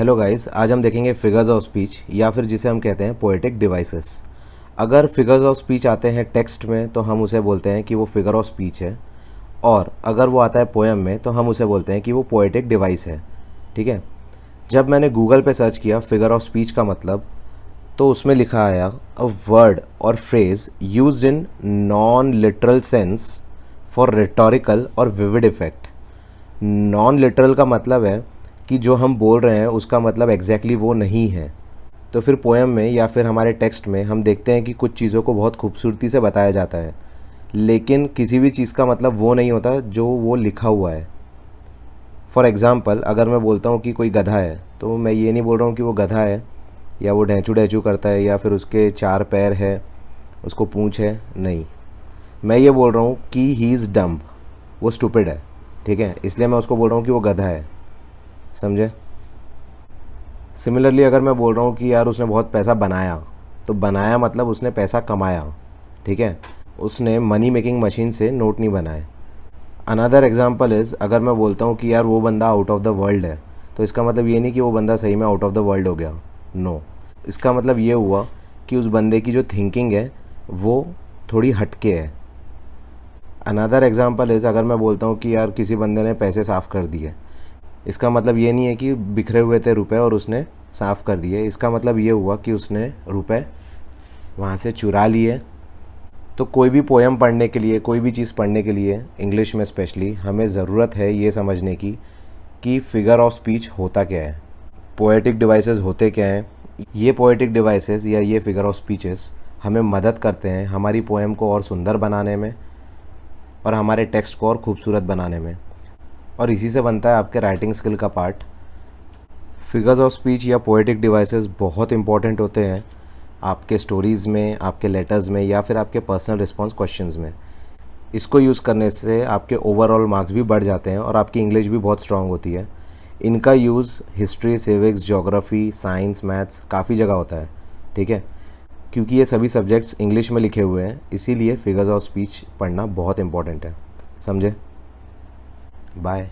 Hello guys, आज हम देखेंगे फिगर्स ऑफ स्पीच या फिर जिसे हम कहते हैं पोएटिक डिवाइसेस। अगर फिगर्स ऑफ स्पीच आते हैं टेक्स्ट में तो हम उसे बोलते हैं कि वो फिगर ऑफ स्पीच है, और अगर वो आता है पोएम में तो हम उसे बोलते हैं कि वो पोएटिक डिवाइस है। ठीक है। जब मैंने गूगल पे सर्च किया फिगर ऑफ स्पीच का मतलब, तो उसमें लिखा आया अ वर्ड और phrase used in non literal sense for rhetorical और विविड इफेक्ट। नॉन लिटरल का मतलब है कि जो हम बोल रहे हैं उसका मतलब एग्जैक्टली वो नहीं है। तो फिर पोएम में या फिर हमारे टेक्स्ट में हम देखते हैं कि कुछ चीज़ों को बहुत खूबसूरती से बताया जाता है, लेकिन किसी भी चीज़ का मतलब वो नहीं होता जो वो लिखा हुआ है। फॉर एग्ज़ाम्पल, अगर मैं बोलता हूँ कि कोई गधा है, तो मैं ये नहीं बोल रहा हूँ कि वो गधा है या वो ढैंचू ढैंचू करता है या फिर उसके 4 पैर है, उसको पूँछ है। नहीं, मैं ये बोल रहा हूँ कि ही इज़ डम्ब, वो स्टूपिड है। ठीक है, इसलिए मैं उसको बोल रहा हूँ कि वो गधा है। समझे? सिमिलरली अगर मैं बोल रहा हूँ कि यार उसने बहुत पैसा बनाया, तो बनाया मतलब उसने पैसा कमाया। ठीक है, उसने मनी मेकिंग मशीन से नोट नहीं बनाए। अनदर एग्जांपल इज़, अगर मैं बोलता हूँ कि यार वो बंदा आउट ऑफ द वर्ल्ड है, तो इसका मतलब ये नहीं कि वो बंदा सही में आउट ऑफ द वर्ल्ड हो गया। नो, इसका मतलब ये हुआ कि उस बंदे की जो थिंकिंग है वो थोड़ी हटके है। अनदर एग्जांपल इज़, अगर मैं बोलता हूँ कि यार किसी बंदे ने पैसे साफ़ कर दिए, इसका मतलब ये नहीं है कि बिखरे हुए थे रुपए और उसने साफ़ कर दिए। इसका मतलब ये हुआ कि उसने रुपए वहाँ से चुरा लिए। तो कोई भी पोएम पढ़ने के लिए, कोई भी चीज़ पढ़ने के लिए, इंग्लिश में स्पेशली, हमें ज़रूरत है ये समझने की कि फ़िगर ऑफ स्पीच होता क्या है, पोएटिक डिवाइसेस होते क्या हैं। ये पोएटिक डिवाइसेस या ये फ़िगर ऑफ स्पीचेस हमें मदद करते हैं हमारी पोएम को और सुंदर बनाने में और हमारे टेक्स्ट को और खूबसूरत बनाने में, और इसी से बनता है आपके राइटिंग स्किल का पार्ट। फिगर्स ऑफ स्पीच या पोएटिक डिवाइसेस बहुत इंपॉर्टेंट होते हैं आपके स्टोरीज़ में, आपके लेटर्स में या फिर आपके पर्सनल रिस्पॉन्स क्वेश्चंस में। इसको यूज़ करने से आपके ओवरऑल मार्क्स भी बढ़ जाते हैं और आपकी इंग्लिश भी बहुत स्ट्रांग होती है। इनका use history, civics, geography, science, maths काफ़ी जगह होता है। ठीक है, क्योंकि ये सभी सब्जेक्ट्स इंग्लिश में लिखे हुए हैं, इसीलिए फिगर्स ऑफ स्पीच पढ़ना बहुत इंपॉर्टेंट है। समझे? बाय।